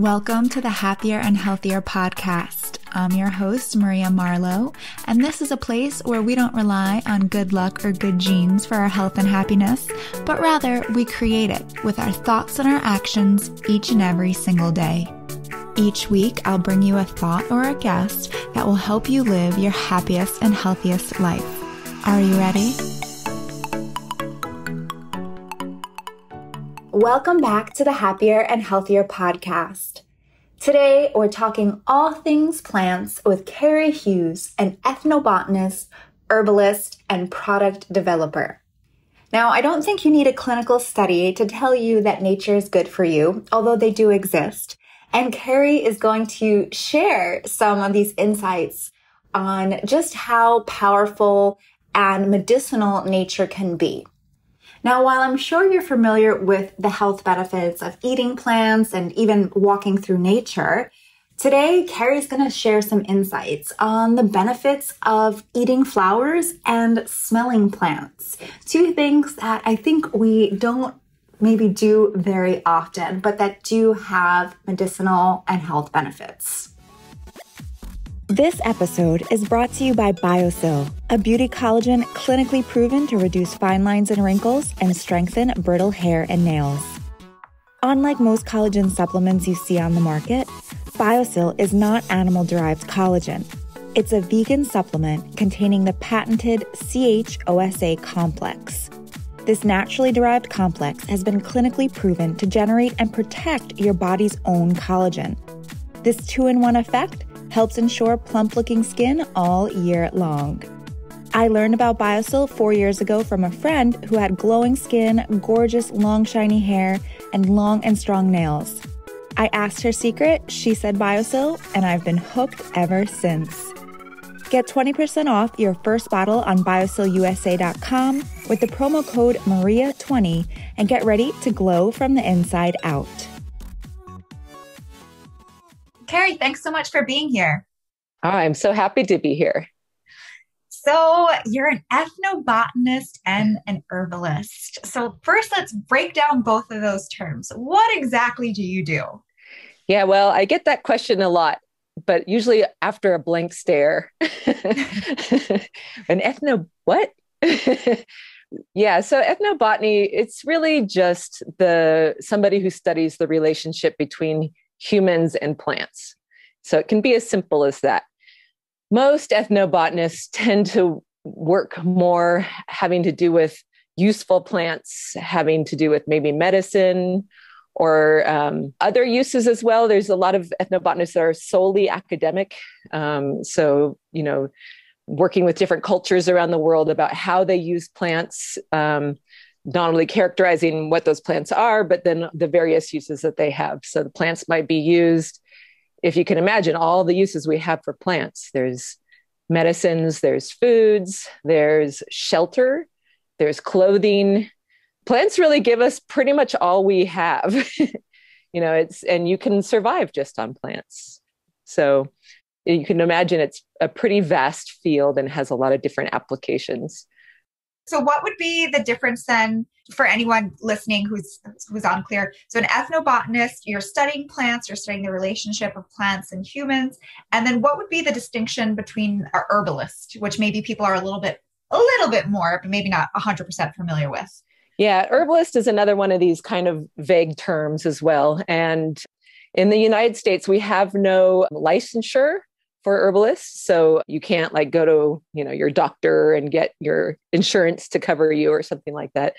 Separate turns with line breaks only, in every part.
Welcome to the Happier and Healthier podcast. I'm your host, Maria Marlowe, and this is a place where we don't rely on good luck or good genes for our health and happiness, but rather we create it with our thoughts and our actions each and every single day. Each week, I'll bring you a thought or a guest that will help you live your happiest and healthiest life. Are you ready? Welcome back to the Happier and Healthier podcast. Today, we're talking all things plants with Carrie Hughes, an ethnobotanist, herbalist, and product developer. Now, I don't think you need a clinical study to tell you that nature is good for you, although they do exist. And Carrie is going to share some of these insights on just how powerful and medicinal nature can be. Now, while I'm sure you're familiar with the health benefits of eating plants and even walking through nature, today Carrie's going to share some insights on the benefits of eating flowers and smelling plants. Two things that I think we don't maybe do very often, but that do have medicinal and health benefits. This episode is brought to you by Biosil, a beauty collagen clinically proven to reduce fine lines and wrinkles and strengthen brittle hair and nails. Unlike most collagen supplements you see on the market, Biosil is not animal-derived collagen. It's a vegan supplement containing the patented CHOSA complex. This naturally derived complex has been clinically proven to generate and protect your body's own collagen. This two-in-one effect helps ensure plump-looking skin all year long. I learned about Biosil 4 years ago from a friend who had glowing skin, gorgeous long shiny hair, and long and strong nails. I asked her secret, she said Biosil, and I've been hooked ever since. Get 20% off your first bottle on biosilusa.com with the promo code MARIA20 and get ready to glow from the inside out. Carrie, thanks so much for being here.
I'm so happy to be here.
So you're an ethnobotanist and an herbalist. So first, let's break down both of those terms. What exactly do you do?
Yeah, well, I get that question a lot, but usually after a blank stare. An ethno what? Yeah, so ethnobotany, it's really just somebody who studies the relationship between humans and plants. So it can be as simple as that. Most ethnobotanists tend to work more having to do with useful plants, having to do with maybe medicine or other uses as well. There's a lot of ethnobotanists that are solely academic. So, working with different cultures around the world about how they use plants, not only characterizing what those plants are, but then the various uses that they have. So the plants might be used, if you can imagine all the uses we have for plants. There's medicines, there's foods, there's shelter, there's clothing. Plants really give us pretty much all we have. And you can survive just on plants. So you can imagine it's a pretty vast field and has a lot of different applications.
So what would be the difference then for anyone listening who's unclear? So an ethnobotanist, you're studying plants, you're studying the relationship of plants and humans. And then what would be the distinction between an herbalist, which maybe people are a little bit more, but maybe not 100% familiar with?
Yeah, herbalist is another one of these kind of vague terms as well. And in the United States, we have no licensure for herbalists. So you can't go to, your doctor and get your insurance to cover you or something like that.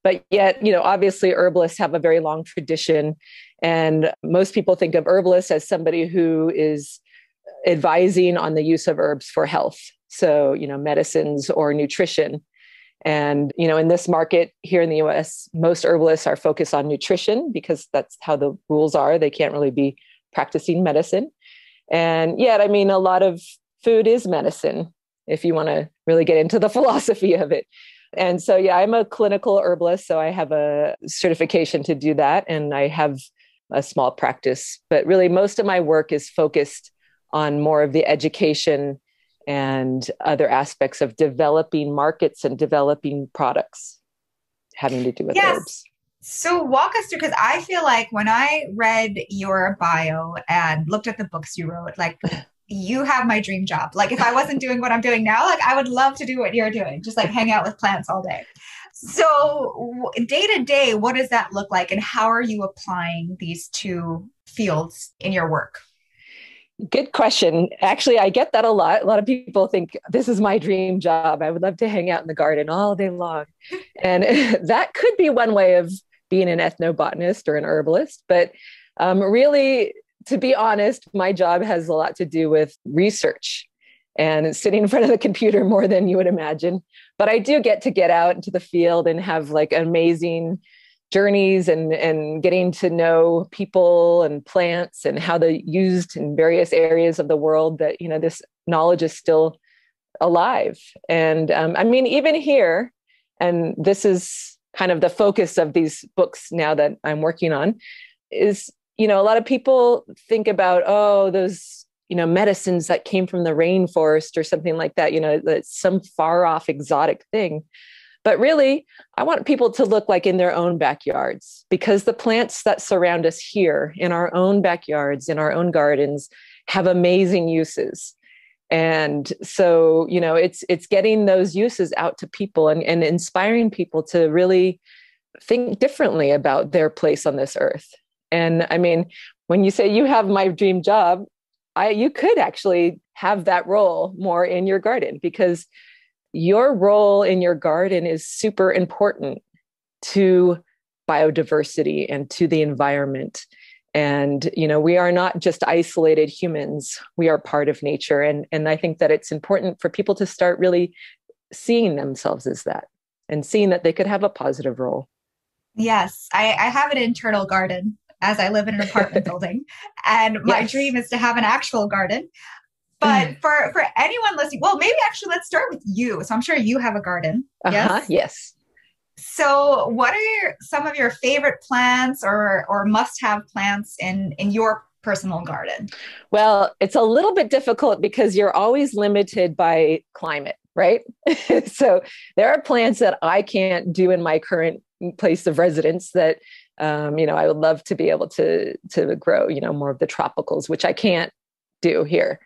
But yet, obviously herbalists have a very long tradition. And most people think of herbalists as somebody who is advising on the use of herbs for health. So, medicines or nutrition. And, in this market here in the US, most herbalists are focused on nutrition because that's how the rules are. They can't really be practicing medicine. And yet, a lot of food is medicine, if you want to really get into the philosophy of it. And so, yeah, I'm a clinical herbalist, so I have a certification to do that. And I have a small practice, but really most of my work is focused on more of the education and other aspects of developing markets and developing products having to do with herbs.
So walk us through, because I feel like when I read your bio and looked at the books you wrote, like you have my dream job. Like if I wasn't doing what I'm doing now, like I would love to do what you're doing, just like hang out with plants all day. So day to day, what does that look like, and how are you applying these two fields in your work?
Good question. Actually, I get that a lot. A lot of people think this is my dream job. I would love to hang out in the garden all day long. And that could be one way of being an ethnobotanist or an herbalist. But really, to be honest, my job has a lot to do with research and sitting in front of the computer more than you would imagine. But I do get to get out into the field and have like amazing journeys and getting to know people and plants and how they're used in various areas of the world, that, you know, this knowledge is still alive. And I mean, even here, and this is kind of the focus of these books now that I'm working on, is, you know, a lot of people think about, oh, those, you know, medicines that came from the rainforest or something like that, you know, that's some far off exotic thing. But really, I want people to look like in their own backyards, because the plants that surround us here in our own backyards, in our own gardens, have amazing uses. And so, you know, it's getting those uses out to people and inspiring people to really think differently about their place on this earth. And I mean, when you say you have my dream job, you could actually have that role more in your garden, because your role in your garden is super important to biodiversity and to the environment. And, you know, we are not just isolated humans. We are part of nature. And I think that it's important for people to start really seeing themselves as that and seeing that they could have a positive role.
Yes, I have an internal garden as I live in an apartment building, and my
Yes.
dream is to have an actual garden. But for anyone listening, well, maybe actually let's start with you. So I'm sure you have a garden.
Uh-huh.
Yes.
Yes.
So what are some of your favorite plants or must-have plants in your personal garden?
Well, it's a little bit difficult because you're always limited by climate, right? So there are plants that I can't do in my current place of residence that, you know, I would love to be able to grow, you know, more of the tropicals, which I can't do here,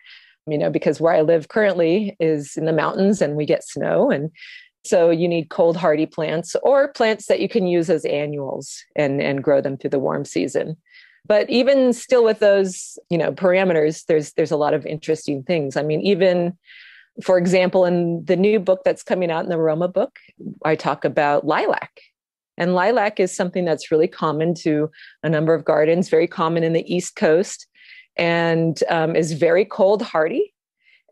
you know, because where I live currently is in the mountains and we get snow. And so you need cold hardy plants or plants that you can use as annuals and grow them through the warm season. But even still with those, you know, parameters, there's a lot of interesting things. I mean, even for example, in the new book that's coming out in the Aroma book, I talk about lilac. And lilac is something that's really common to a number of gardens, very common in the East Coast, and is very cold hardy.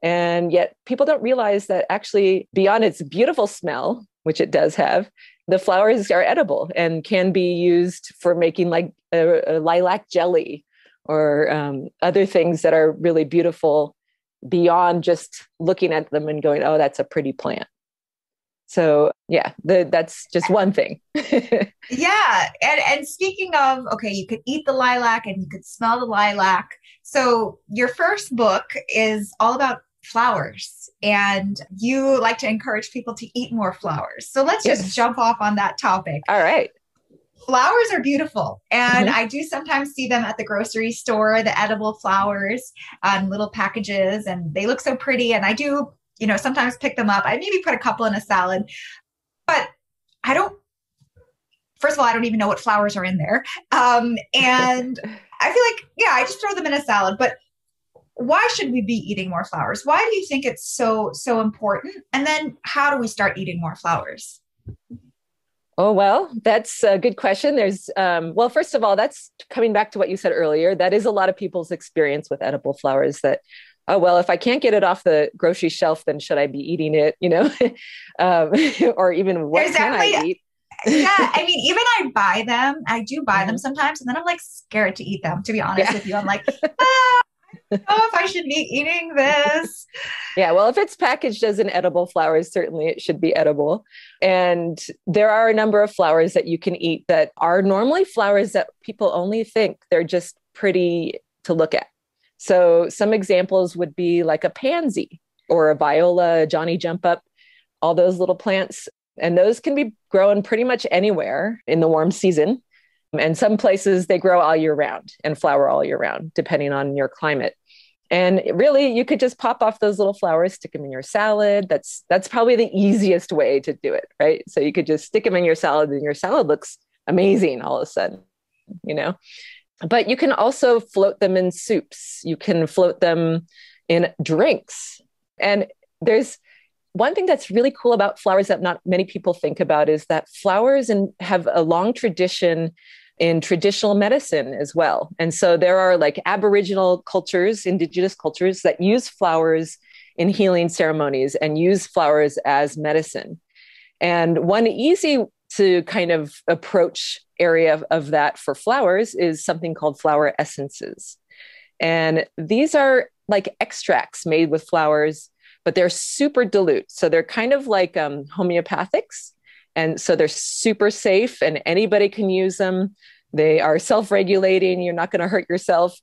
And yet people don't realize that actually beyond its beautiful smell, which it does have, the flowers are edible and can be used for making like a lilac jelly or other things that are really beautiful beyond just looking at them and going, oh, that's a pretty plant. So yeah, that's just one thing.
Yeah, and speaking of, okay, you could eat the lilac and you could smell the lilac. So your first book is all about flowers, and you like to encourage people to eat more flowers. So let's just
Yes.
jump off on that topic.
All right.
Flowers are beautiful, and
Mhm.
I do sometimes see them at the grocery store, the edible flowers on little packages, and they look so pretty. And I do, you know, sometimes pick them up. I maybe put a couple in a salad, but I don't, first of all, I don't even know what flowers are in there. And I feel like, yeah, I just throw them in a salad. But why should we be eating more flowers? Why do you think it's so important? And then how do we start eating more flowers?
Oh, well, that's a good question. There's, well, first of all, that's coming back to what you said earlier. That is a lot of people's experience with edible flowers that, oh, well, if I can't get it off the grocery shelf, then should I be eating it? You know, um, or even what
There's
can I
definitely,
eat?
yeah, I mean, even I buy them, I do buy them
Mhm.
sometimes, and then I'm like scared to eat them, to be honest
Yeah.
with you. I'm like, ah, I don't know if I should be eating this.
Yeah, well, if it's packaged as an edible flower, certainly it should be edible. And there are a number of flowers that you can eat that are normally flowers that people only think they're just pretty to look at. So some examples would be like a pansy or a viola, Johnny jump up, all those little plants. And those can be grown pretty much anywhere in the warm season. And some places they grow all year round and flower all year round, depending on your climate. And really, you could just pop off those little flowers, stick them in your salad. That's probably the easiest way to do it, right? So you could just stick them in your salad and your salad looks amazing all of a sudden, you know? But you can also float them in soups. You can float them in drinks. And there's one thing that's really cool about flowers that not many people think about is that flowers have a long tradition in traditional medicine as well. And so there are like Aboriginal cultures, indigenous cultures that use flowers in healing ceremonies and use flowers as medicine. And one easy to kind of approach area of that for flowers is something called flower essences. And these are like extracts made with flowers, but they're super dilute. So they're kind of like homeopathics. And so they're super safe and anybody can use them. They are self-regulating. You're not going to hurt yourself.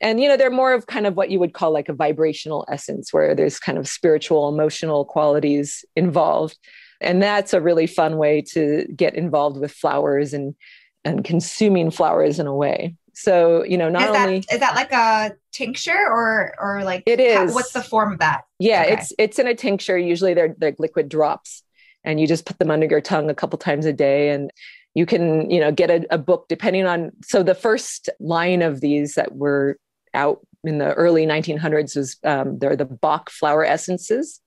And, you know, they're more of kind of what you would call like a vibrational essence where there's kind of spiritual, emotional qualities involved. And that's a really fun way to get involved with flowers and consuming flowers in a way. So, you know,
is that like a tincture or like
it is.
What's the form of that?
Yeah, okay. It's in a tincture. Usually they're liquid drops and you just put them under your tongue a couple times a day. And you can, you know, get a book depending on. So the first line of these that were out in the early 1900s was they're the Bach flower essences.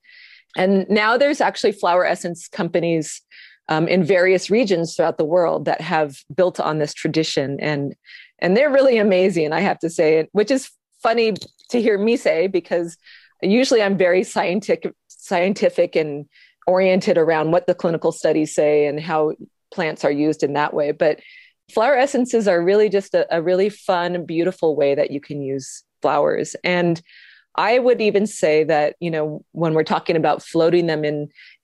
And now there's actually flower essence companies in various regions throughout the world that have built on this tradition. And they're really amazing, I have to say, which is funny to hear me say, because usually I'm very scientific and oriented around what the clinical studies say and how plants are used in that way. But flower essences are really just a really fun, beautiful way that you can use flowers. And I would even say that, you know, when we're talking about floating them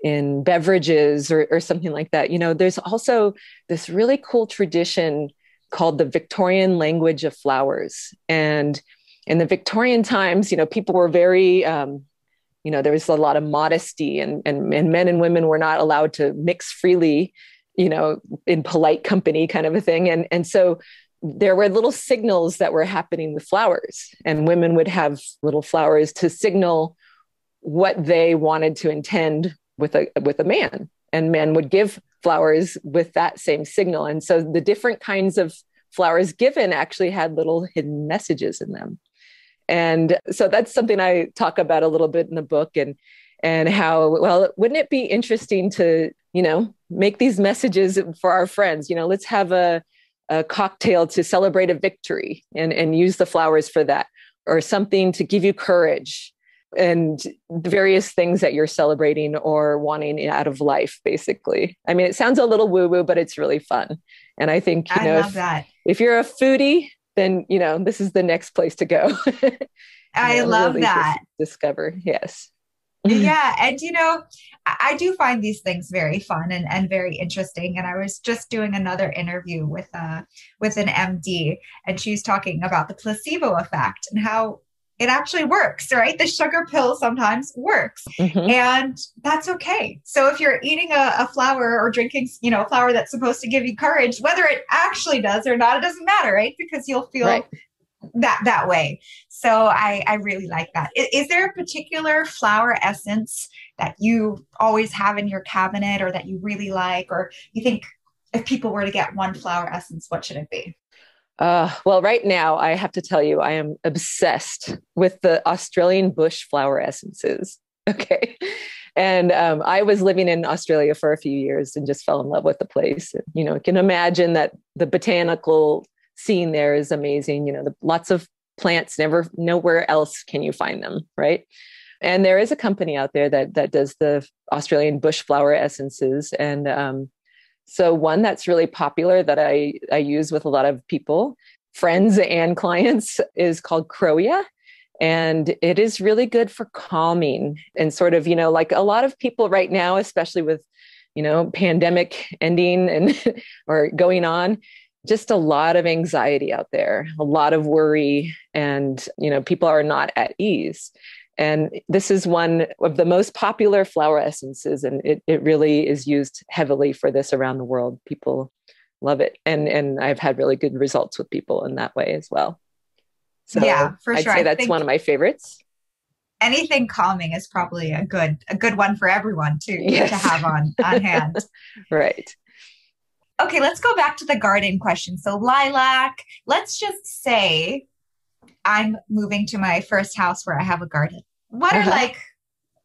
in beverages or something like that, you know, there's also this really cool tradition called the Victorian language of flowers. And in the Victorian times, you know, people were very, you know, there was a lot of modesty and men and women were not allowed to mix freely, you know, in polite company kind of a thing. And so there were little signals that were happening with flowers, and women would have little flowers to signal what they wanted to intend with a man, and men would give flowers with that same signal. And so the different kinds of flowers given actually had little hidden messages in them. And so that's something I talk about a little bit in the book, and how, well, wouldn't it be interesting to, you know, make these messages for our friends? You know, let's have a cocktail to celebrate a victory and use the flowers for that, or something to give you courage, and various things that you're celebrating or wanting out of life, basically. I mean, it sounds a little woo-woo, but it's really fun. And I think, you know, if you're a foodie, then, you know, this is the next place to go.
I love that.
Discover. Yes.
Yeah. And, you know, I do find these things very fun and very interesting. And I was just doing another interview with an MD, and she's talking about the placebo effect and how it actually works, right? The sugar pill sometimes works, and that's okay. So if you're eating a flower or drinking, you know, a flower that's supposed to give you courage, whether it actually does or not, it doesn't matter, right? Because you'll feel that way. So I really like that. Is there a particular flower essence that you always have in your cabinet, or that you really like, or you think if people were to get one flower essence, what should it be?
Well, right now, I have to tell you, I am obsessed with the Australian bush flower essences. Okay. And I was living in Australia for a few years and just fell in love with the place. You know, you can imagine that the botanical scene there is amazing. You know, lots of plants, nowhere else can you find them, right? And there is a company out there that does the Australian bush flower essences. And so one that's really popular that I use with a lot of people, friends and clients, is called Croia. And it is really good for calming and sort of, you know, like a lot of people right now, especially with, you know, pandemic ending and or going on, just a lot of anxiety out there, a lot of worry, and, you know, people are not at ease. And this is one of the most popular flower essences, and it really is used heavily for this around the world. People love it. And I've had really good results with people in that way as well. So
yeah, for
I'd
sure.
say
I
that's
think
one of my favorites.
anything calming is probably a good one for everyone to have on hand.
Right.
Okay, let's go back to the garden question. So lilac, let's just say I'm moving to my first house where I have a garden. What are like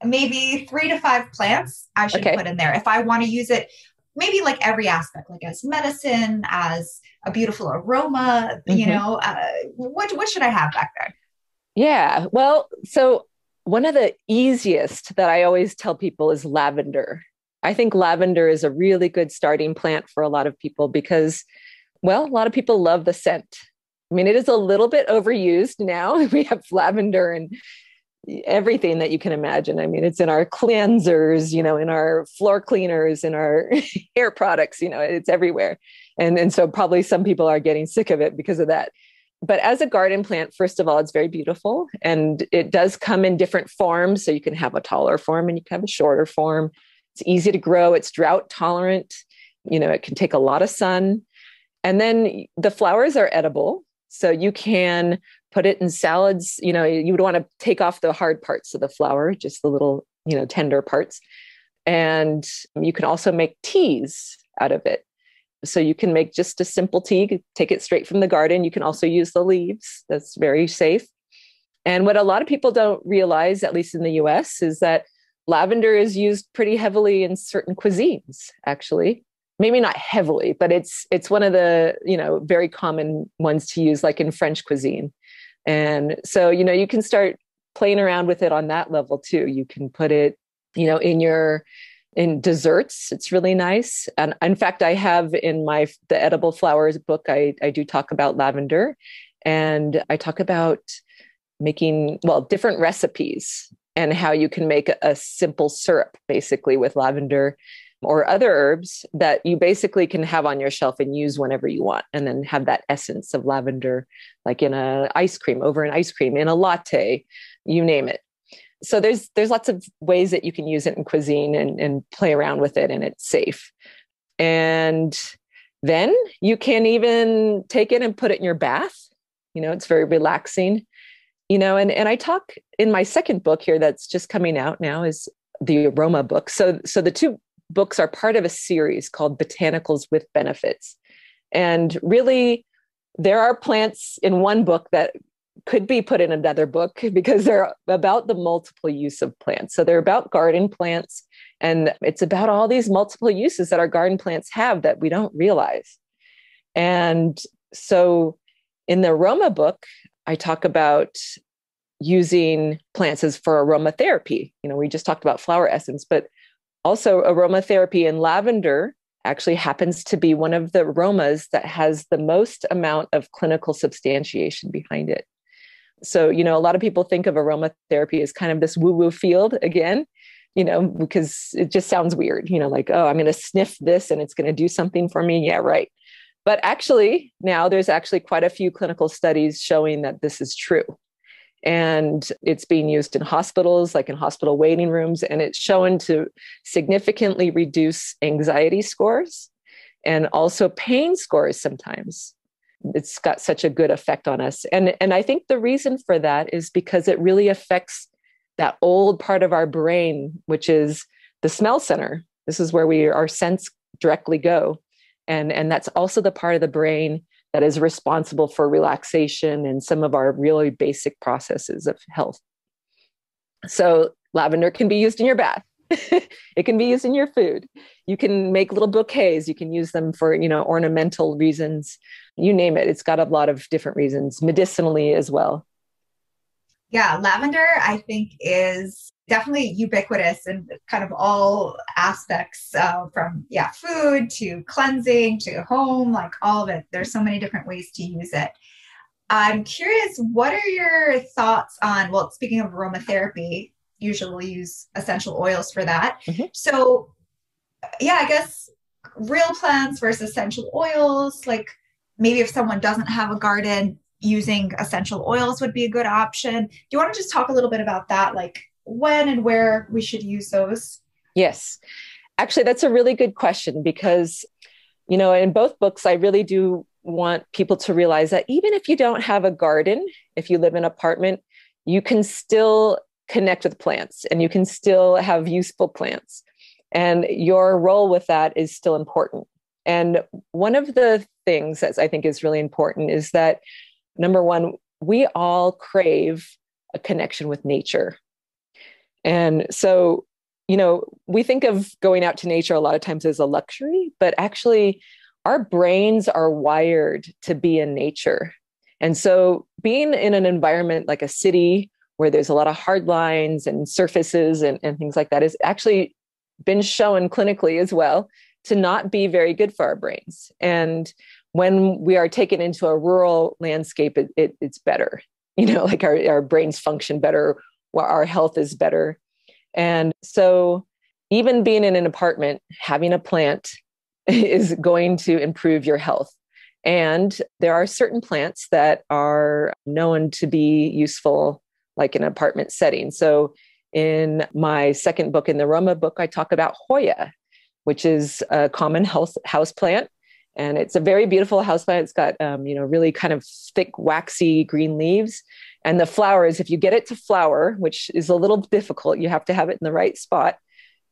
maybe 3 to 5 plants I should put in there if I want to use it? Maybe like every aspect, like as medicine, as a beautiful aroma, what should I have back there?
Yeah. Well, so one of the easiest that I always tell people is lavender. I think lavender is a really good starting plant for a lot of people because, well, a lot of people love the scent. I mean, it is a little bit overused now. We have lavender and everything that you can imagine. I mean, it's in our cleansers, in our floor cleaners, in our hair products, it's everywhere. And so probably some people are getting sick of it because of that. But as a garden plant, first of all, it's very beautiful and it does come in different forms. So you can have a taller form and you can have a shorter form. It's easy to grow. It's drought tolerant. It can take a lot of sun. And then the flowers are edible. So you can put it in salads. You would want to take off the hard parts of the flower, just the little, tender parts. And you can also make teas out of it. So you can make just a simple tea, take it straight from the garden. You can also use the leaves. That's very safe. And what a lot of people don't realize, at least in the US, is that lavender is used pretty heavily in certain cuisines, actually. Maybe not heavily, but it's one of the, very common ones to use, like in French cuisine. And so, you can start playing around with it on that level too. You can put it, in desserts. It's really nice. And in fact, I have in the Edible Flowers book, I do talk about lavender, and I talk about making, different recipes and how you can make a simple syrup basically with lavender or other herbs that you basically can have on your shelf and use whenever you want. And then have that essence of lavender, like in an ice cream, in a latte, you name it. So there's lots of ways that you can use it in cuisine and play around with it, and it's safe. And then you can even take it and put it in your bath. It's very relaxing, and I talk in my second book here that's just coming out now is the aroma book. So the two books are part of a series called Botanicals with Benefits. And really, there are plants in one book that could be put in another book because they're about the multiple use of plants. So they're about garden plants, and it's about all these multiple uses that our garden plants have that we don't realize. And so in the aroma book, I talk about using plants as for aromatherapy. We just talked about flower essence, but also aromatherapy in lavender actually happens to be one of the aromas that has the most amount of clinical substantiation behind it. So, a lot of people think of aromatherapy as kind of this woo-woo field again, because it just sounds weird, like, oh, I'm going to sniff this and it's going to do something for me. Yeah, right. But actually, now there's actually quite a few clinical studies showing that this is true. And it's being used in hospitals, like in hospital waiting rooms, and it's shown to significantly reduce anxiety scores and also pain scores sometimes. It's got such a good effect on us. And I think the reason for that is because it really affects that old part of our brain, which is the smell center. This is where our scents directly go. And that's also the part of the brain that is responsible for relaxation and some of our really basic processes of health. So lavender can be used in your bath. It can be used in your food. You can make little bouquets. You can use them for, ornamental reasons. You name it. It's got a lot of different reasons, medicinally as well.
Yeah, lavender, I think, is definitely ubiquitous in kind of all aspects, from food to cleansing to home, like all of it. There's so many different ways to use it. I'm curious, what are your thoughts on, speaking of aromatherapy, usually we'll use essential oils for that. Mm-hmm. So I guess real plants versus essential oils, like maybe if someone doesn't have a garden, using essential oils would be a good option. Do you want to just talk a little bit about that, like when and where we should use those?
Yes. Actually, that's a really good question because, in both books, I really do want people to realize that even if you don't have a garden, if you live in an apartment, you can still connect with plants and you can still have useful plants. And your role with that is still important. And one of the things that I think is really important is that, number one, we all crave a connection with nature. And so, we think of going out to nature a lot of times as a luxury, but actually our brains are wired to be in nature. And so being in an environment like a city where there's a lot of hard lines and surfaces and things like that is actually been shown clinically as well to not be very good for our brains. And when we are taken into a rural landscape, it's better, like our brains function better, our health is better. And so even being in an apartment, having a plant is going to improve your health. And there are certain plants that are known to be useful, like in an apartment setting. So in my second book, in the Roma book, I talk about Hoya, which is a common house plant. And it's a very beautiful house plant. It's got, really kind of thick, waxy green leaves. And the flowers, if you get it to flower, which is a little difficult, you have to have it in the right spot.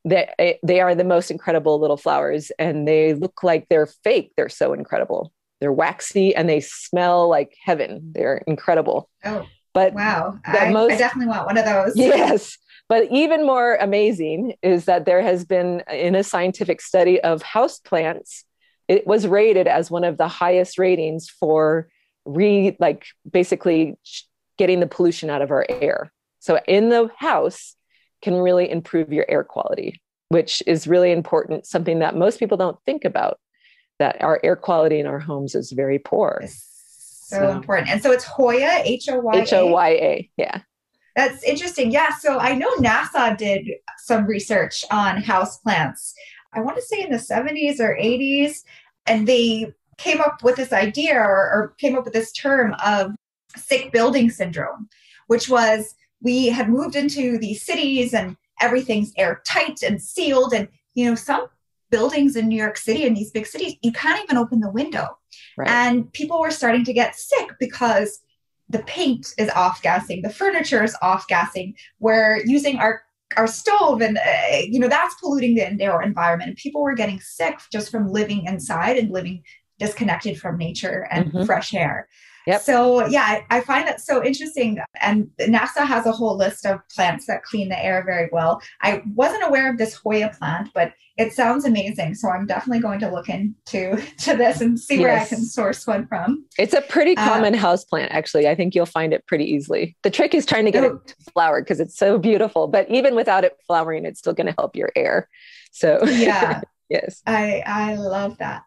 They are the most incredible little flowers, and they look like they're fake. They're so incredible. They're waxy and they smell like heaven. They're incredible.
Oh,
but
wow. I definitely want one of those.
Yes. But even more amazing is that there has been, in a scientific study of houseplants, it was rated as one of the highest ratings for basically getting the pollution out of our air. So in the house can really improve your air quality, which is really important, something that most people don't think about, that our air quality in our homes is very poor.
So important. And so it's Hoya, Hoya.
Hoya, yeah.
That's interesting. Yeah. So I know NASA did some research on houseplants, I want to say in the 70s or 80s, and they came up with this idea or came up with this term of sick building syndrome, which was we had moved into these cities and everything's airtight and sealed. And, some buildings in New York City and these big cities, you can't even open the window.
Right.
And people were starting to get sick because the paint is off-gassing, the furniture is off-gassing. We're using our stove and, that's polluting the indoor environment. And people were getting sick just from living inside and living disconnected from nature and fresh air.
Yep.
So yeah, I find that so interesting. And NASA has a whole list of plants that clean the air very well. I wasn't aware of this Hoya plant, but it sounds amazing. So I'm definitely going to look into this and see where I can source one from.
It's a pretty common house plant, actually. I think you'll find it pretty easily. The trick is trying to get it flowered because it's so beautiful. But even without it flowering, it's still going to help your air. So
yeah,
yes,
I love that.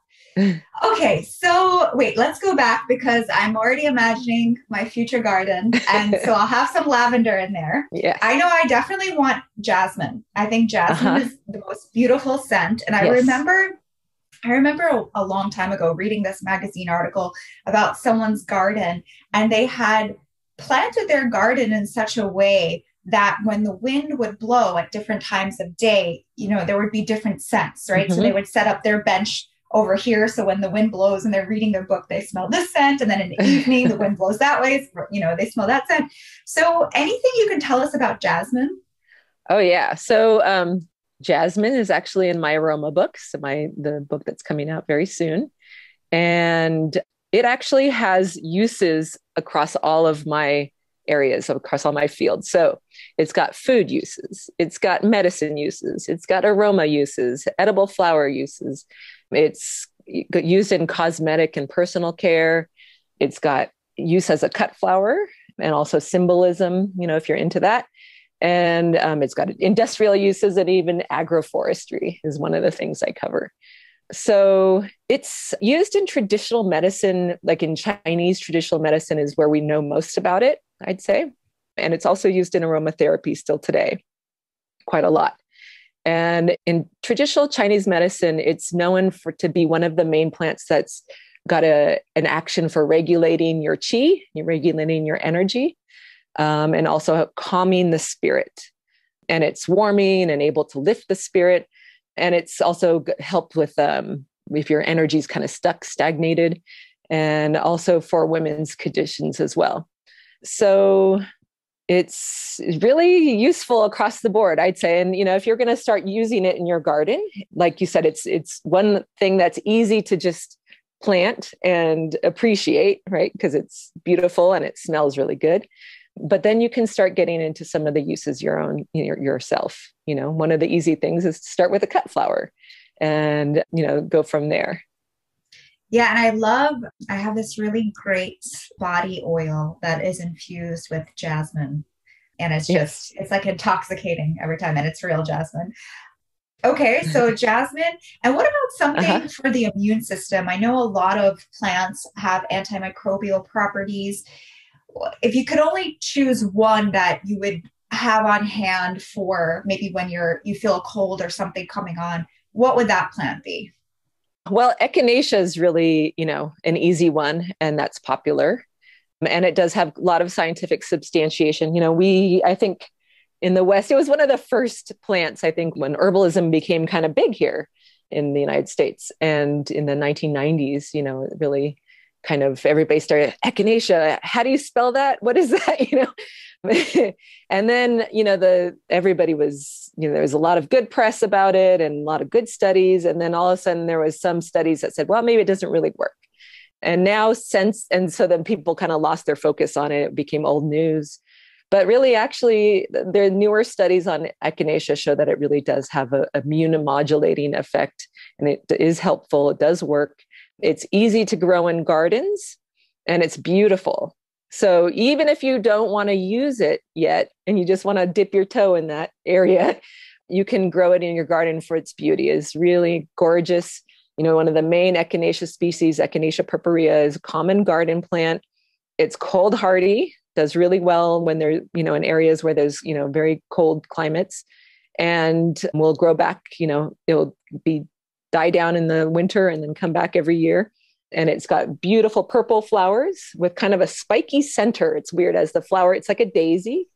Okay, so wait, let's go back because I'm already imagining my future garden. And so I'll have some lavender in there.
Yeah.
I know I definitely want jasmine. I think jasmine is the most beautiful scent. And I remember a long time ago reading this magazine article about someone's garden, and they had planted their garden in such a way that when the wind would blow at different times of day, there would be different scents, right? So they would set up their bench over here. So when the wind blows and they're reading their book, they smell this scent. And then in the evening, the wind blows that way. They smell that scent. So anything you can tell us about jasmine?
Oh, yeah. So jasmine is actually in my aroma book. So the book that's coming out very soon. And it actually has uses across all of my areas, across all my fields. So it's got food uses. It's got medicine uses. It's got aroma uses, edible flower uses. It's used in cosmetic and personal care. It's got use as a cut flower and also symbolism, if you're into that. And it's got industrial uses, and even agroforestry is one of the things I cover. So it's used in traditional medicine, like in Chinese traditional medicine is where we know most about it, I'd say. And it's also used in aromatherapy still today, quite a lot. And in traditional Chinese medicine, it's known to be one of the main plants that's got an action for regulating your chi, you're regulating your energy, and also calming the spirit. And it's warming and able to lift the spirit. And it's also helped with if your energy is kind of stuck, stagnated, and also for women's conditions as well. So it's really useful across the board, I'd say. And, if you're going to start using it in your garden, like you said, it's one thing that's easy to just plant and appreciate, right? Because it's beautiful and it smells really good. But then you can start getting into some of the uses yourself. One of the easy things is to start with a cut flower and, go from there.
Yeah. And I have this really great body oil that is infused with jasmine. And it's like intoxicating every time. And it's real jasmine. Okay. So jasmine. And what about something for the immune system? I know a lot of plants have antimicrobial properties. If you could only choose one that you would have on hand for maybe when you feel a cold or something coming on, what would that plant be?
Well, echinacea is really, an easy one, and that's popular. And it does have a lot of scientific substantiation. I think in the West, it was one of the first plants, I think, when herbalism became kind of big here in the United States. And in the 1990s, it really kind of everybody started, echinacea, how do you spell that? What is that? And then, everybody was, there was a lot of good press about it and a lot of good studies. And then all of a sudden there was some studies that said, well, maybe it doesn't really work. And now so then people kind of lost their focus on it. It became old news. But really, actually, the newer studies on echinacea show that it really does have an immune modulating effect, and it is helpful. It does work. It's easy to grow in gardens, and it's beautiful. So even if you don't want to use it yet, and you just want to dip your toe in that area, you can grow it in your garden for its beauty. It's really gorgeous. One of the main echinacea species, Echinacea purpurea, is a common garden plant. It's cold hardy, does really well when they're, in areas where there's, very cold climates, and will grow back, it'll die down in the winter and then come back every year. And it's got beautiful purple flowers with kind of a spiky center. It's weird, as the flower, it's like a daisy.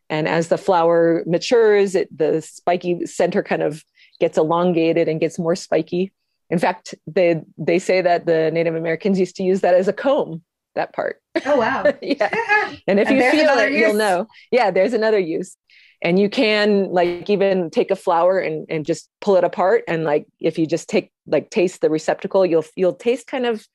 And as the flower matures, the spiky center kind of gets elongated and gets more spiky. In fact, they say that the Native Americans used to use that as a comb, that part.
Oh, wow.
Yeah. And if you feel it, you'll know. Yeah, there's another use. And you can even take a flower and just pull it apart. And if you just taste the receptacle, you'll taste kind of,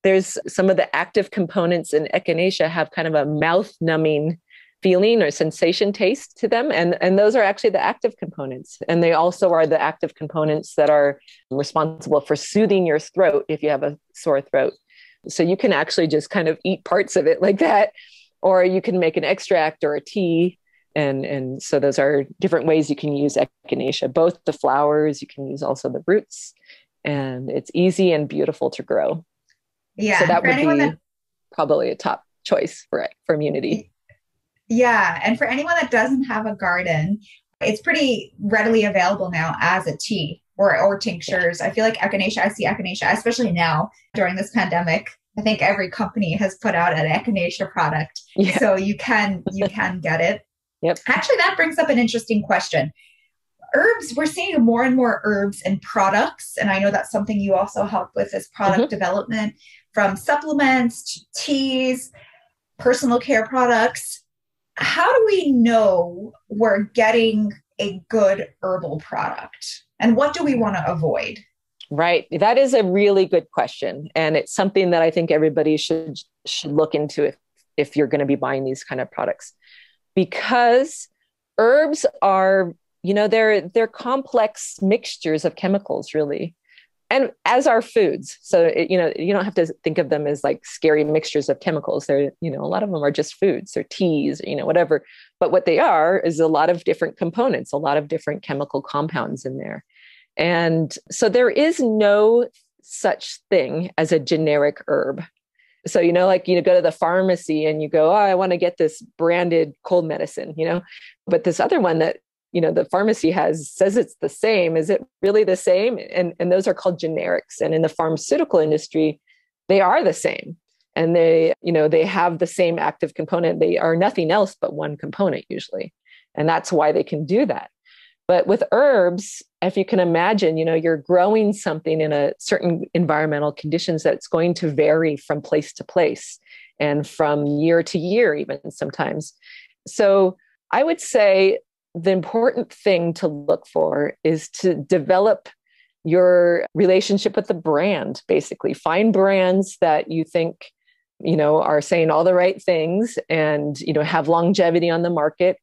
there's some of the active components in echinacea have kind of a mouth numbing feeling or sensation taste to them. And those are actually the active components. And they also are the active components that are responsible for soothing your throat if you have a sore throat. So you can actually just kind of eat parts of it like that, or you can make an extract or a tea. And so those are different ways you can use echinacea, both the flowers, you can use also the roots, and it's easy and beautiful to grow.
Yeah.
So that would be probably a top choice for immunity.
Yeah. And for anyone that doesn't have a garden, it's pretty readily available now as a tea or tinctures. I feel like echinacea, I see echinacea, especially now during this pandemic. I think every company has put out an echinacea product. Yeah. So you can get it.
Yep.
Actually, that brings up an interesting question. Herbs, we're seeing more and more herbs and products. And I know that's something you also help with is product development, from supplements to teas, personal care products. How do we know we're getting a good herbal product? And what do we want to avoid?
Right. That is a really good question. And it's something that I think everybody should look into if you're going to be buying these kind of products. Because herbs are, they're complex mixtures of chemicals, really, and as are foods. So, you don't have to think of them as like scary mixtures of chemicals. They're, a lot of them are just foods. They're teas, whatever. But what they are is a lot of different components, a lot of different chemical compounds in there. And so there is no such thing as a generic herb. So, go to the pharmacy and you go, oh, I want to get this branded cold medicine, but this other one that, the pharmacy says it's the same. Is it really the same? And those are called generics. And in the pharmaceutical industry, they are the same. And they have the same active component. They are nothing else but one component usually. And that's why they can do that. But with herbs, if you can imagine, you're growing something in a certain environmental conditions that's going to vary from place to place and from year to year, even sometimes. So I would say the important thing to look for is to develop your relationship with the brand, basically. Find brands that you think, are saying all the right things and, have longevity on the market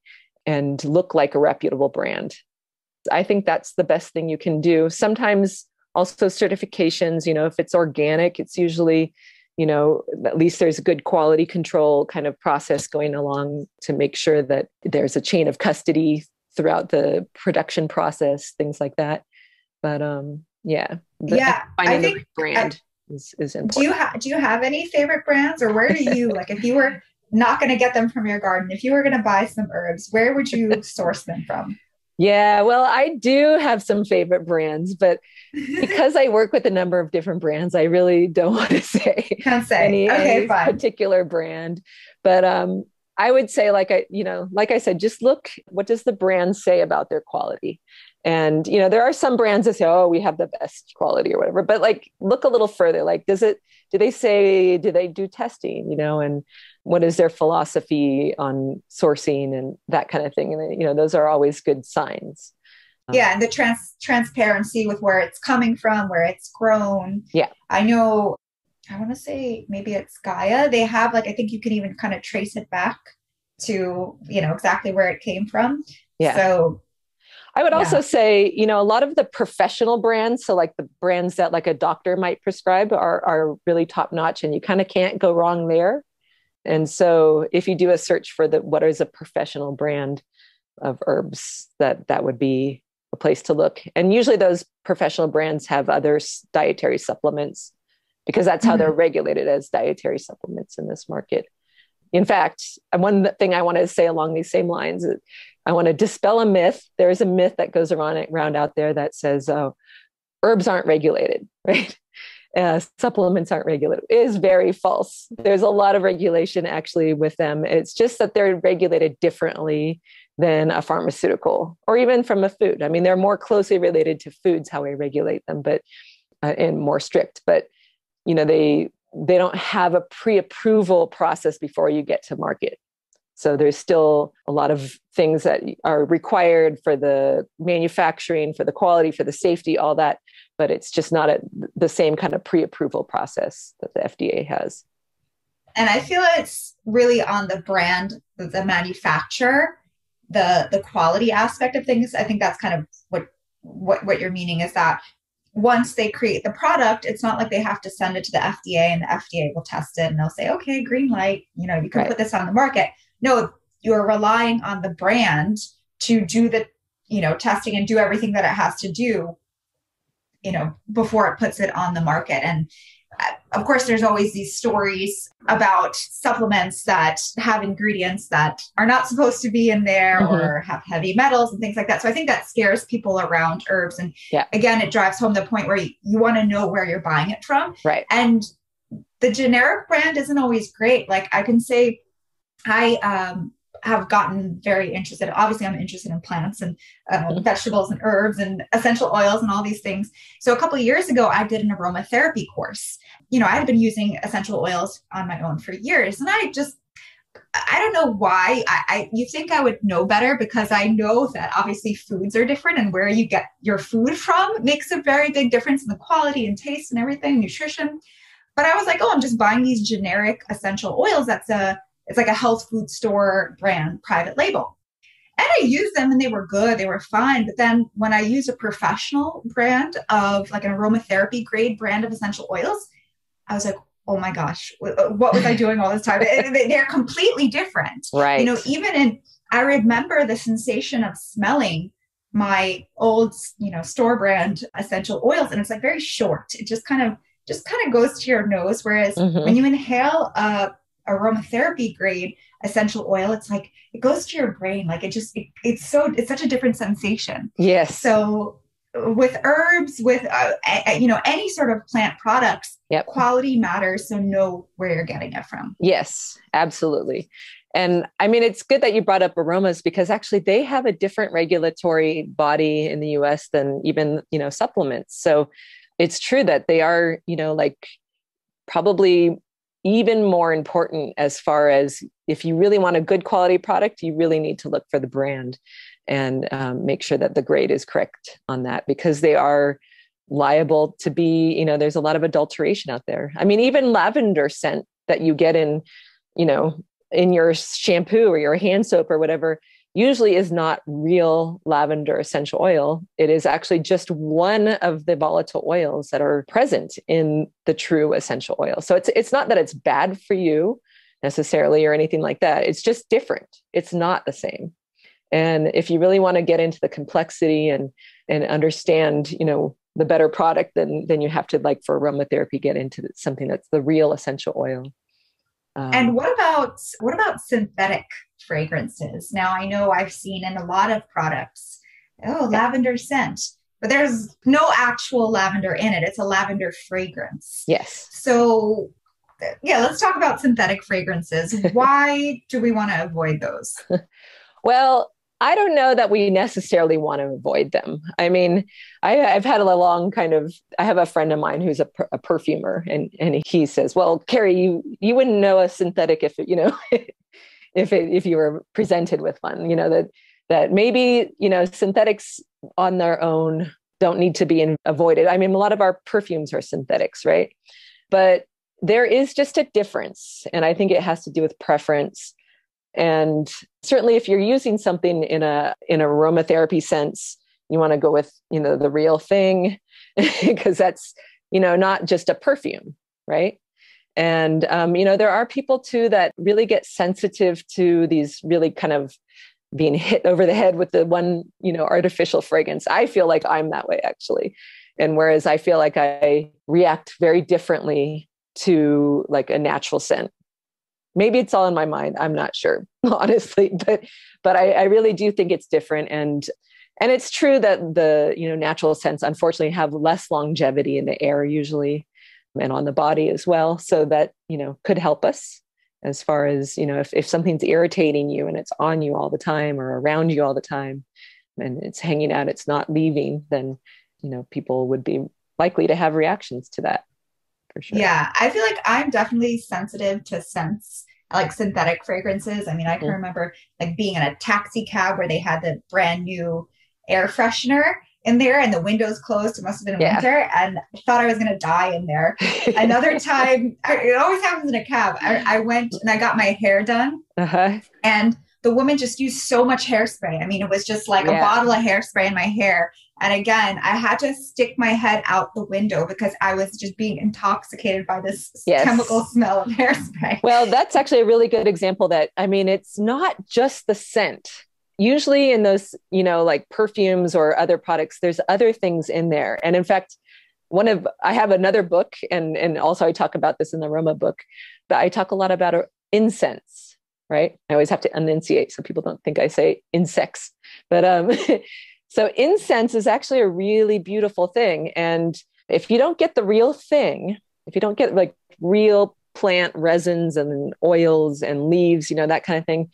and look like a reputable brand. I think that's the best thing you can do. Sometimes also certifications, if it's organic, it's usually, at least there's a good quality control kind of process going along to make sure that there's a chain of custody throughout the production process, things like that. But finding the right brand is important.
Do you have any favorite brands, or where do you, like, if you were not going to get them from your garden, if you were going to buy some herbs, where would you source them from?
Yeah, well, I do have some favorite brands, but because I work with a number of different brands, I really don't want to say any particular brand. But I would say, like I said, just look, what does the brand say about their quality? And, there are some brands that say, oh, we have the best quality or whatever, but like, look a little further. Like, do they do testing, and what is their philosophy on sourcing and that kind of thing? And, those are always good signs.
Yeah. And the transparency with where it's coming from, where it's grown.
Yeah.
I know, I want to say maybe it's Gaia. They have, like, I think you can even kind of trace it back to, exactly where it came from.
Yeah.
So
I would also say, a lot of the professional brands, so like the brands that like a doctor might prescribe are really top notch, and you kind of can't go wrong there. And so if you do a search for what is a professional brand of herbs, that would be a place to look. And usually those professional brands have other dietary supplements, because that's how they're regulated, as dietary supplements in this market. In fact, one thing I want to say along these same lines, I want to dispel a myth. There is a myth that goes around out there that says, oh, herbs aren't regulated, right? Supplements aren't regulated. It is very false. There's a lot of regulation actually with them. It's just that they're regulated differently than a pharmaceutical or even from a food. I mean, they're more closely related to foods, how we regulate them, but and more strict. But they don't have a pre-approval process before you get to market. So there's still a lot of things that are required for the manufacturing, for the quality, for the safety, all that. But it's just not the same kind of pre-approval process that the FDA has.
And I feel it's really on the brand, the manufacturer, the quality aspect of things. I think that's kind of what you're meaning, is that once they create the product, it's not like they have to send it to the FDA and the FDA will test it and they'll say, okay, green light, you can put this on the market. No, you're relying on the brand to do the, testing and do everything that it has to do, before it puts it on the market. And of course, there's always these stories about supplements that have ingredients that are not supposed to be in there or have heavy metals and things like that. So I think that scares people around herbs. And again, it drives home the point where you want to know where you're buying it from.
Right.
And the generic brand isn't always great. Like, I can say I have gotten very interested. Obviously, I'm interested in plants and vegetables and herbs and essential oils and all these things. So a couple of years ago, I did an aromatherapy course. I had been using essential oils on my own for years. And I don't know why. You think I would know better, because I know that obviously foods are different, and where you get your food from makes a very big difference in the quality and taste and everything, nutrition. But I was like, oh, I'm just buying these generic essential oils. It's like a health food store brand, private label. And I used them and they were good. They were fine. But then when I use a professional brand of, like, an aromatherapy grade brand of essential oils, I was like, oh my gosh, what was I doing all this time? They're completely different.
Right.
I remember the sensation of smelling my old, store brand essential oils. And it's like very short. It just kind of goes to your nose. Whereas when you inhale aromatherapy grade essential oil, it's like it goes to your brain. Like it's such a different sensation.
Yes.
So with herbs, with any sort of plant products,
Yep.
quality matters. So know where you're getting it from.
Yes, absolutely. And I mean, it's good that you brought up aromas because actually they have a different regulatory body in the US than even, supplements. So it's true that they are, like probably even more important as far as if you really want a good quality product, you really need to look for the brand and make sure that the grade is correct on that because they are liable to be, there's a lot of adulteration out there. I mean, even lavender scent that you get in your shampoo or your hand soap or whatever, usually is not real lavender essential oil. It is actually just one of the volatile oils that are present in the true essential oil. So it's not that it's bad for you necessarily or anything like that. It's just different. It's not the same. And if you really want to get into the complexity and understand, the better product, then you have to, like for aromatherapy, get into something that's the real essential oil.
And what about synthetic fragrances? Now, I know I've seen in a lot of products, lavender scent, but there's no actual lavender in it. It's a lavender fragrance.
Yes.
So, let's talk about synthetic fragrances. Why do we want to avoid those?
Well, I don't know that we necessarily want to avoid them. I mean, I've had a long I have a friend of mine who's a perfumer and he says, well, Carrie, you wouldn't know a synthetic if, if you were presented with one, that maybe, synthetics on their own don't need to be avoided. I mean, a lot of our perfumes are synthetics, right? But there is just a difference. And I think it has to do with preference. And certainly if you're using something in aromatherapy sense, you want to go with, the real thing because that's, not just a perfume, right? And, there are people too that really get sensitive to these really kind of being hit over the head with the one, artificial fragrance. I feel like I'm that way actually. And whereas I feel like I react very differently to like a natural scent. Maybe it's all in my mind. I'm not sure, honestly, but I really do think it's different. And it's true that the, natural scents, unfortunately, have less longevity in the air usually and on the body as well. So that, could help us as far as, if something's irritating you and it's on you all the time or around you all the time and it's hanging out, it's not leaving, then, people would be likely to have reactions to that. For sure.
Yeah, I feel like I'm definitely sensitive to scents, like synthetic fragrances. I mean, I can remember like being in a taxi cab where they had the brand new air freshener in there and the windows closed. It must have been winter and I thought I was going to die in there. Another time, it always happens in a cab. I went and I got my hair done and the woman just used so much hairspray. I mean, it was just like a bottle of hairspray in my hair. And again, I had to stick my head out the window because I was just being intoxicated by this chemical smell of hairspray.
Well, that's actually a really good example that, I mean, it's not just the scent. Usually in those, like perfumes or other products, there's other things in there. And in fact, I have another book and also I talk about this in the Aroma book, but I talk a lot about incense. Right? I always have to enunciate so people don't think I say insects. But so incense is actually a really beautiful thing. And if you don't get the real thing, if you don't get like real plant resins and oils and leaves, that kind of thing,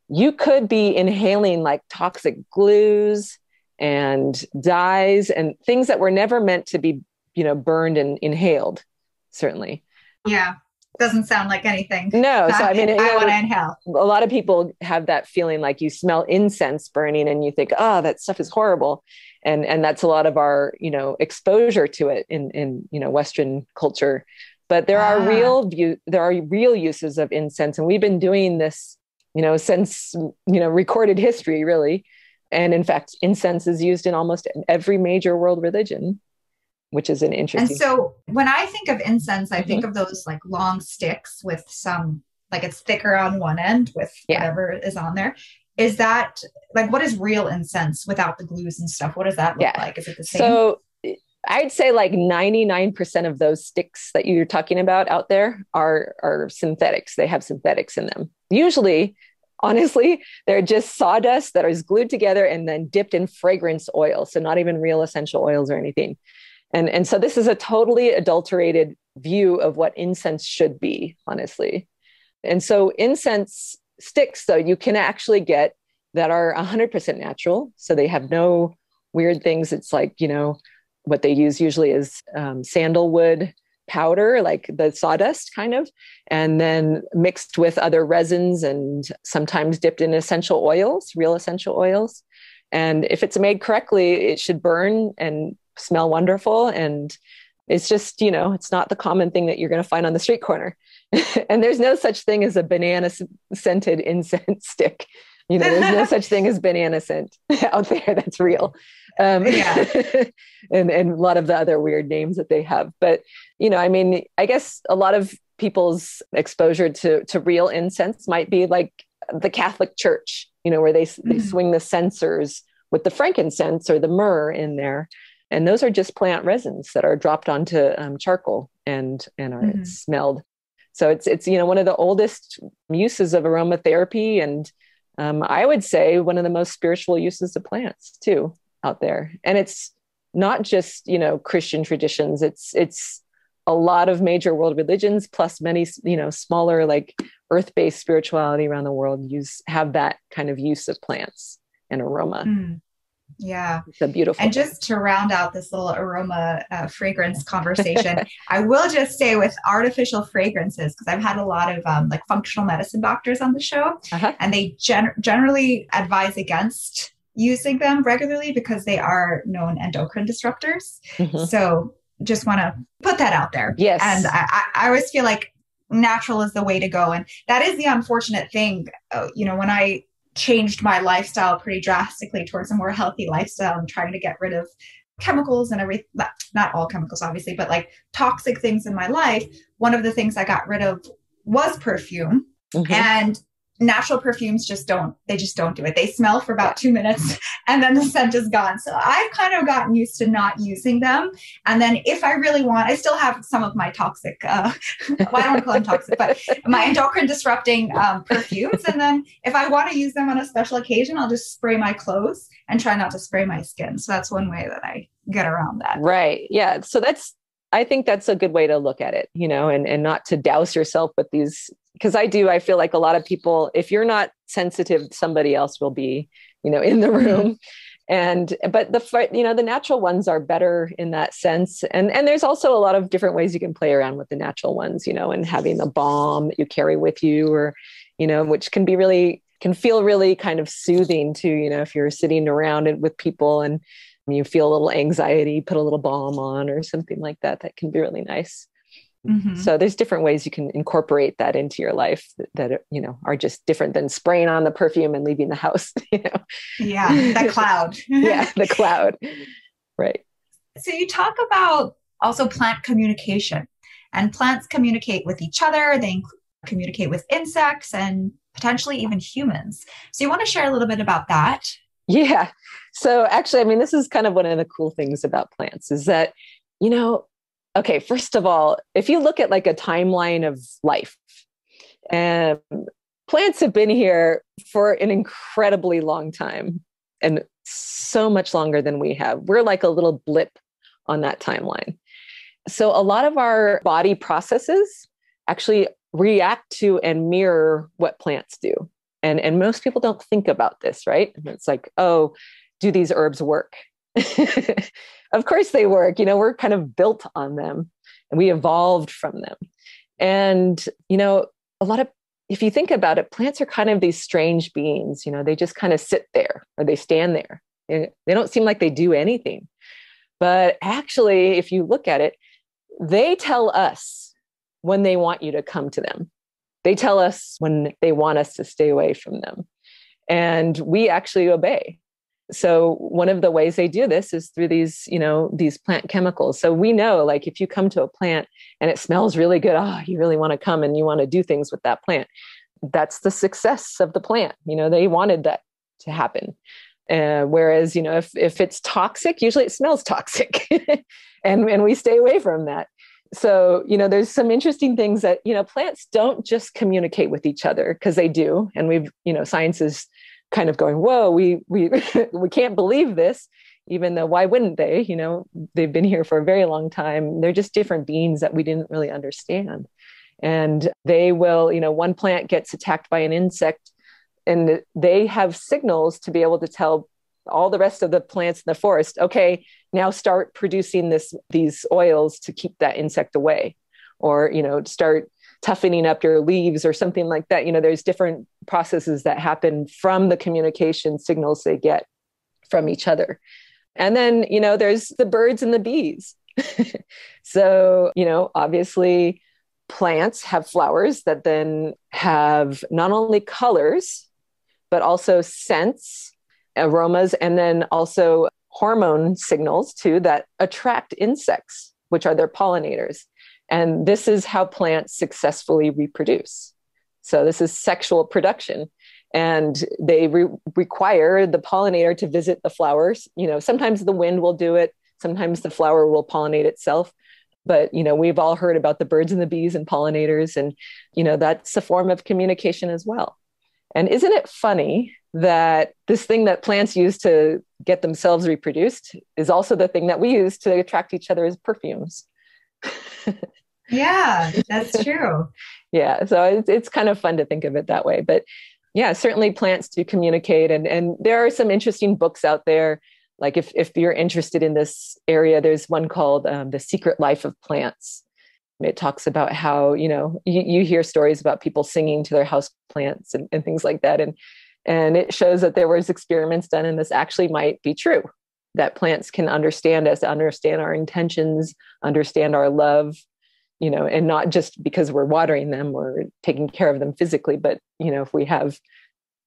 you could be inhaling like toxic glues and dyes and things that were never meant to be, burned and inhaled, certainly.
Yeah. Doesn't sound like anything.
No. So, I mean,
I want to inhale.
A lot of people have that feeling like you smell incense burning and you think, oh, that stuff is horrible. And that's a lot of our, exposure to it in Western culture. But there are real uses of incense. And we've been doing this, since, recorded history, really. And in fact, incense is used in almost every major world religion, which is an interesting.
And so when I think of incense, I think of those like long sticks with some, like it's thicker on one end with whatever is on there. Is that like, what is real incense without the glues and stuff? What does that look like? Is it the same?
So I'd say like 99% of those sticks that you're talking about out there are synthetics. They have synthetics in them. Usually Honestly, they're just sawdust that is glued together and then dipped in fragrance oil. So not even real essential oils or anything. And so this is a totally adulterated view of what incense should be, honestly. And so incense sticks, though, you can actually get that are 100% natural. So they have no weird things. It's like, what they use usually is sandalwood powder, like the sawdust kind of, and then mixed with other resins and sometimes dipped in essential oils, real essential oils. And if it's made correctly, it should burn and smell wonderful. And it's just, it's not the common thing that you're going to find on the street corner. And there's no such thing as a banana scented incense stick. There's no such thing as banana scent out there that's real. And a lot of the other weird names that they have. But, I guess a lot of people's exposure to real incense might be like the Catholic Church, where they swing the censers with the frankincense or the myrrh in there. And those are just plant resins that are dropped onto charcoal and are smelled. So it's one of the oldest uses of aromatherapy, and I would say one of the most spiritual uses of plants too out there. And it's not just Christian traditions. It's a lot of major world religions, plus many smaller like earth-based spirituality around the world have that kind of use of plants and aroma.
Yeah.
It's a beautiful
And
thing.
just to round out this little aroma fragrance conversation, I will just say with artificial fragrances, because I've had a lot of like functional medicine doctors on the show, and they generally advise against using them regularly because they are known endocrine disruptors. So just want to put that out there.
Yes.
And I always feel like natural is the way to go. And that is the unfortunate thing, when I changed my lifestyle pretty drastically towards a more healthy lifestyle and trying to get rid of chemicals and everything, not all chemicals, obviously, but like toxic things in my life. One of the things I got rid of was perfume, and natural perfumes just don't do it. They smell for about 2 minutes and then the scent is gone. So I've kind of gotten used to not using them. And then if I really want, I still have some of my toxic, well, I don't want to call them toxic, but my endocrine disrupting perfumes. And then if I want to use them on a special occasion, I'll just spray my clothes and try not to spray my skin. So that's one way that I get around that.
Right. Yeah. So I think that's a good way to look at it, and not to douse yourself with these, because I feel like a lot of people, if you're not sensitive, somebody else will be, in the room. But the natural ones are better in that sense. And there's also a lot of different ways you can play around with the natural ones, and having a balm that you carry with you, or, which can feel really kind of soothing too, if you're sitting around it with people and you feel a little anxiety, put a little balm on or something like that. That can be really nice. So there's different ways you can incorporate that into your life that are just different than spraying on the perfume and leaving the house.
Yeah, that cloud.
Yeah, the cloud. Right.
So you talk about also plant communication, and plants communicate with each other. They communicate with insects and potentially even humans. So you want to share a little bit about that?
Yeah. So actually, this is kind of one of the cool things about plants is that, okay, first of all, if you look at like a timeline of life, plants have been here for an incredibly long time, and so much longer than we have. We're like a little blip on that timeline. So a lot of our body processes actually react to and mirror what plants do. And most people don't think about this, right? It's like, oh, do these herbs work? Of course they work. We're kind of built on them and we evolved from them. And, if you think about it, plants are kind of these strange beings, they just kind of sit there or they stand there. They don't seem like they do anything. But actually, if you look at it, they tell us when they want you to come to them. They tell us when they want us to stay away from them. And we actually obey. So one of the ways they do this is through these plant chemicals. So we know, like, if you come to a plant and it smells really good, you really want to come and you want to do things with that plant. That's the success of the plant. They wanted that to happen. Whereas, if it's toxic, usually it smells toxic and we stay away from that. So, there's some interesting things that, plants don't just communicate with each other, because they do. And we've, science is kind of going, whoa, we we can't believe this, even though why wouldn't they? They've been here for a very long time. They're just different beings that we didn't really understand. And they will, one plant gets attacked by an insect, and they have signals to be able to tell all the rest of the plants in the forest, okay, now start producing these oils to keep that insect away, or, start toughening up your leaves or something like that. There's different processes that happen from the communication signals they get from each other. And then, there's the birds and the bees. So, obviously plants have flowers that then have not only colors, but also scents, aromas, and then also hormone signals too that attract insects, which are their pollinators. And this is how plants successfully reproduce. So this is sexual production. And they require the pollinator to visit the flowers. Sometimes the wind will do it. Sometimes the flower will pollinate itself. But, we've all heard about the birds and the bees and pollinators. And, that's a form of communication as well. And isn't it funny that this thing that plants use to get themselves reproduced is also the thing that we use to attract each other as perfumes?
Yeah, that's true.
Yeah. So it's kind of fun to think of it that way. But yeah, certainly plants do communicate. And there are some interesting books out there. Like if you're interested in this area, there's one called The Secret Life of Plants. It talks about how, you hear stories about people singing to their house plants and things like that. And it shows that there was experiments done, and this actually might be true, that plants can understand us, understand our intentions, understand our love, and not just because we're watering them or taking care of them physically, but, if we have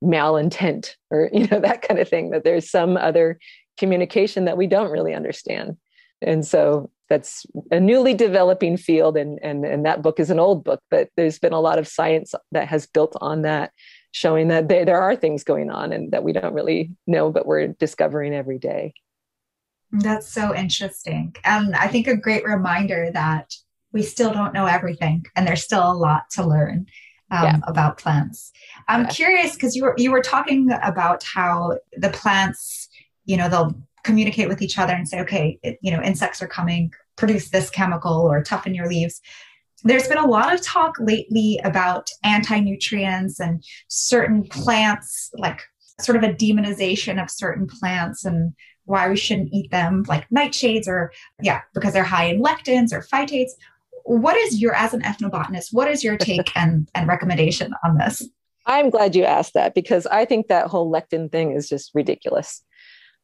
malintent or, that kind of thing, that there's some other communication that we don't really understand. And so that's a newly developing field. And that book is an old book, but there's been a lot of science that has built on that, showing that there are things going on and that we don't really know, but we're discovering every day.
That's so interesting. And I think a great reminder that we still don't know everything, and there's still a lot to learn about plants. I'm curious, because you were talking about how the plants, they'll communicate with each other and say, okay, insects are coming, produce this chemical or toughen your leaves. There's been a lot of talk lately about anti-nutrients and certain plants, like sort of a demonization of certain plants and why we shouldn't eat them, like nightshades because they're high in lectins or phytates. What is as an ethnobotanist, what is your take and recommendation on this?
I'm glad you asked that, because I think that whole lectin thing is just ridiculous.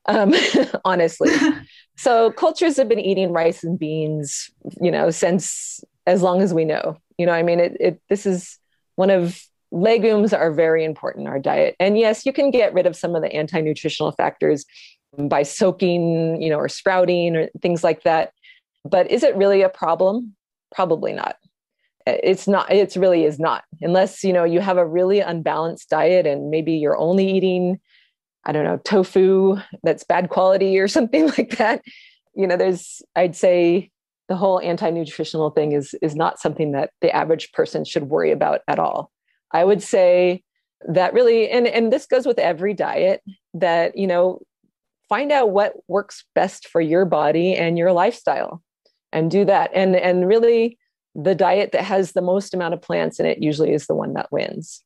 Honestly. So cultures have been eating rice and beans, since as long as we know. This is one of legumes are very important in our diet. And yes, you can get rid of some of the anti-nutritional factors by soaking, or sprouting or things like that. But is it really a problem? Probably not. It's not, it really is not, unless, you have a really unbalanced diet and maybe you're only eating, I don't know, tofu that's bad quality or something like that. I'd say the whole anti-nutritional thing is not something that the average person should worry about at all. I would say that really, and this goes with every diet, that, find out what works best for your body and your lifestyle and do that. And really the diet that has the most amount of plants in it usually is the one that wins.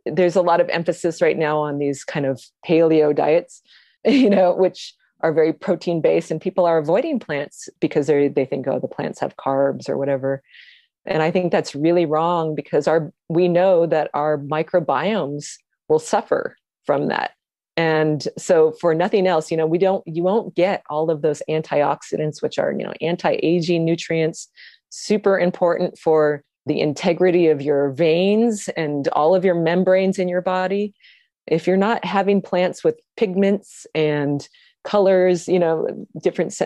There's a lot of emphasis right now on these kind of paleo diets, which are very protein based, and people are avoiding plants because they think, oh, the plants have carbs or whatever. And I think that's really wrong, because we know that our microbiomes will suffer from that. And so for nothing else, you won't get all of those antioxidants, which are, anti-aging nutrients, super important for the integrity of your veins and all of your membranes in your body. If you're not having plants with pigments and colors, different,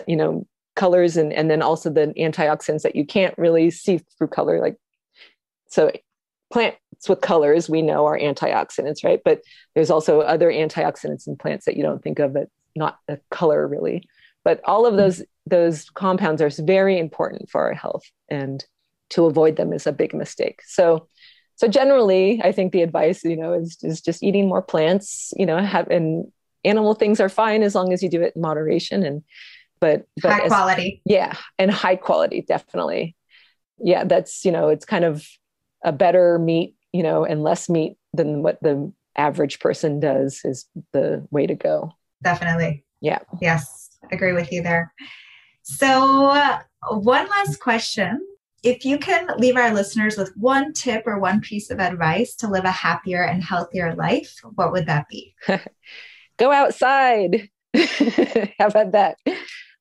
colors, and then also the antioxidants that you can't really see through color. So plants with colors, we know, are antioxidants, right? But there's also other antioxidants in plants that you don't think of, that not a color really. But all of those compounds are very important for our health, and to avoid them is a big mistake. So generally, I think the advice, is just eating more plants. And animal things are fine as long as you do it in moderation, but
high quality.
Yeah, and high quality, definitely. Yeah, that's it's kind of a better meat, and less meat than what the average person does is the way to go.
Definitely.
Yeah.
Yes, agree with you there. So one last question. If you can leave our listeners with one tip or one piece of advice to live a happier and healthier life, what would that be?
Go outside. How about that?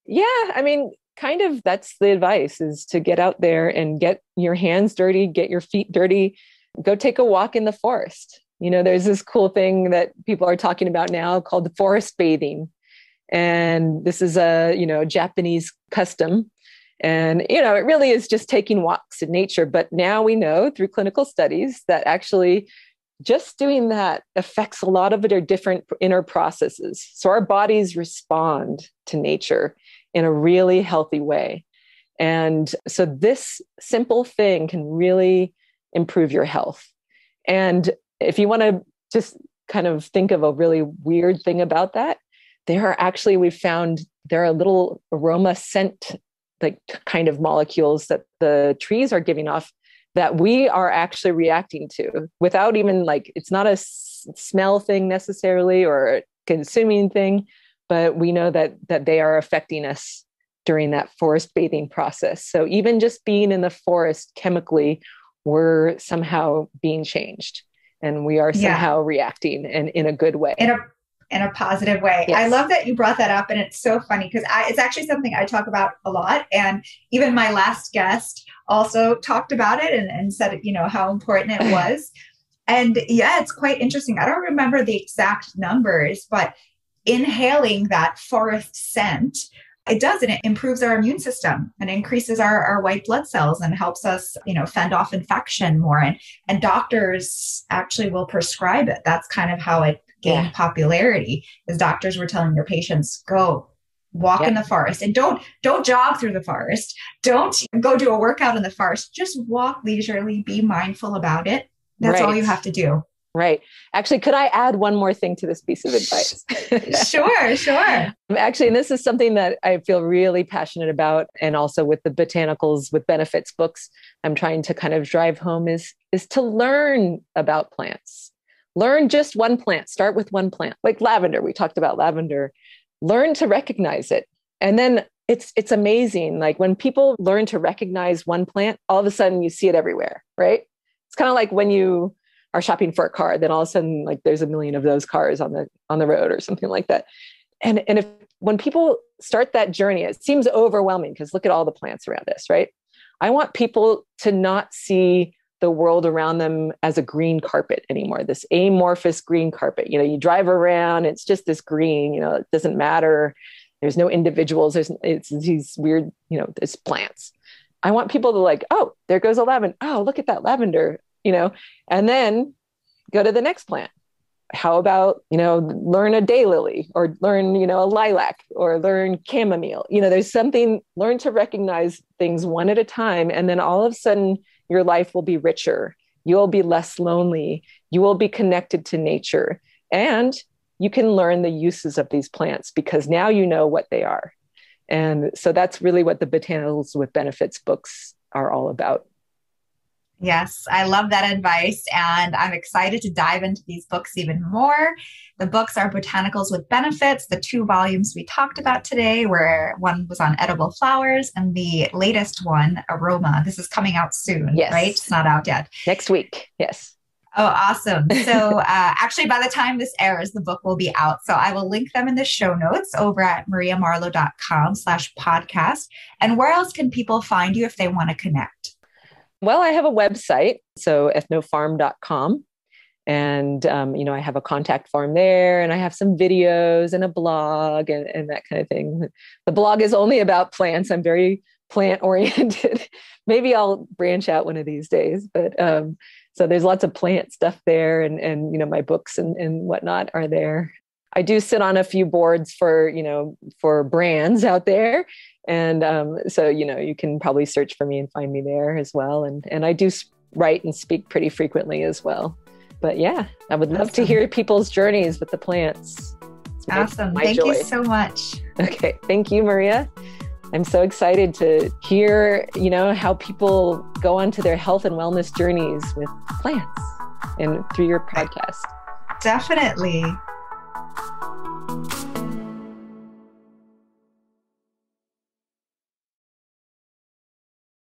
Yeah, I mean, kind of that's the advice, is to get out there and get your hands dirty, get your feet dirty, go take a walk in the forest. There's this cool thing that people are talking about now called forest bathing. And this is a Japanese custom. And, it really is just taking walks in nature. But now we know through clinical studies that actually just doing that affects a lot of our different inner processes. So our bodies respond to nature in a really healthy way. And so this simple thing can really improve your health. And if you want to just kind of think of a really weird thing about that, we've found there are little aroma scent, like kind of molecules that the trees are giving off that we are actually reacting to without even it's not a smell thing necessarily or a consuming thing, but we know that they are affecting us during that forest bathing process. So even just being in the forest chemically, we're somehow being changed, and we are somehow reacting and in a good way.
In a positive way. Yes. I love that you brought that up. And it's so funny because it's actually something I talk about a lot. And even my last guest also talked about it and said, how important it was. And yeah, it's quite interesting. I don't remember the exact numbers, but inhaling that forest scent, it does, and it improves our immune system and increases our white blood cells and helps us, fend off infection more. And doctors actually will prescribe it. That's kind of how it gained popularity, is doctors were telling their patients, go walk in the forest, and don't jog through the forest. Don't go do a workout in the forest. Just walk leisurely, be mindful about it. That's all you have to do.
Right. Actually, could I add one more thing to this piece of advice?
Sure.
Actually, and this is something that I feel really passionate about. And also with the Botanicals with Benefits books, I'm trying to kind of drive home is to learn about plants. Learn just one plant. Start with one plant, like lavender. We talked about lavender. Learn to recognize it. And then it's amazing. Like when people learn to recognize one plant, all of a sudden you see it everywhere, right? It's kind of like when you are shopping for a car, then all of a sudden, there's a million of those cars on the road or something like that. And when people start that journey, it seems overwhelming because look at all the plants around us, right? I want people to not see the world around them as a green carpet anymore, this amorphous green carpet. You drive around, it's just this green, it doesn't matter. There's no individuals. It's these weird, there's plants. I want people to oh, there goes a lavender. Oh, look at that lavender, and then go to the next plant. How about, learn a daylily or learn, a lilac or learn chamomile. There's something, learn to recognize things one at a time. And then all of a sudden, your life will be richer. You will be less lonely. You will be connected to nature. And you can learn the uses of these plants because now you know what they are. And so that's really what the Botanicals with Benefits books are all about.
Yes, I love that advice. And I'm excited to dive into these books even more. The books are Botanicals with Benefits, the 2 volumes we talked about today, where one was on edible flowers and the latest one, Aroma. This is coming out soon, right? It's not out yet.
Next week. Yes.
Oh, awesome. So actually, by the time this airs, the book will be out. So I will link them in the show notes over at mariamarlowe.com/podcast. And where else can people find you if they want to connect?
Well, I have a website, so ethnofarm.com. And, I have a contact form there, and I have some videos and a blog and that kind of thing. The blog is only about plants. I'm very plant oriented. Maybe I'll branch out one of these days, but so there's lots of plant stuff there, and my books and whatnot are there. I do sit on a few boards for, for brands out there. And so, you can probably search for me and find me there as well. And I do write and speak pretty frequently as well. But yeah, I would love to hear people's journeys with the plants.
Awesome. Thank you so much.
Okay. Thank you, Maria. I'm so excited to hear, how people go onto their health and wellness journeys with plants and through your podcast.
Definitely.